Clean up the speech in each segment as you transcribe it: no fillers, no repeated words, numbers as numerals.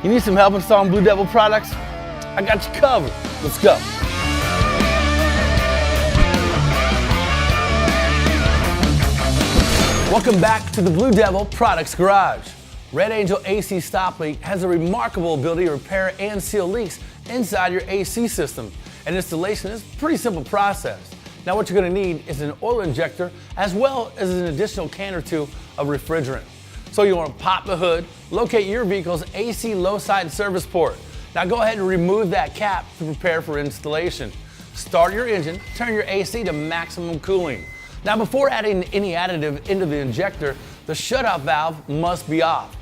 You need some help installing Blue Devil products? I got you covered. Let's go. Welcome back to the Blue Devil Products Garage. Red Angel AC Stop Leak has a remarkable ability to repair and seal leaks inside your AC system. And installation is a pretty simple process. Now what you're going to need is an oil injector as well as an additional can or two of refrigerant. So you want to pop the hood, locate your vehicle's AC low side service port. Now go ahead and remove that cap to prepare for installation. Start your engine, turn your AC to maximum cooling. Now before adding any additive into the injector, the shutoff valve must be off.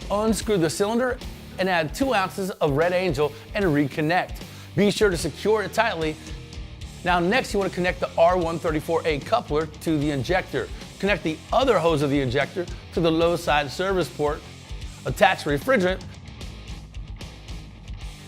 Unscrew the cylinder and add 2 ounces of Red Angel and reconnect. Be sure to secure it tightly. Now next you want to connect the R134A coupler to the injector. Connect the other hose of the injector to the low side service port. Attach refrigerant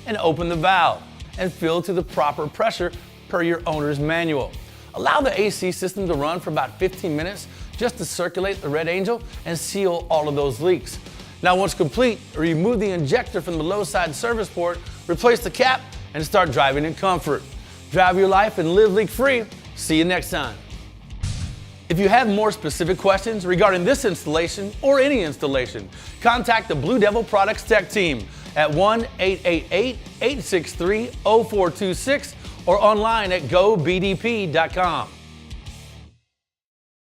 and open the valve and fill to the proper pressure per your owner's manual. Allow the AC system to run for about 15 minutes just to circulate the Red Angel and seal all of those leaks. Now once complete, remove the injector from the low side service port, replace the cap, and start driving in comfort. Drive your life and live leak free. See you next time. If you have more specific questions regarding this installation or any installation, contact the Blue Devil Products Tech Team at 1-888-863-0426 or online at gobdp.com.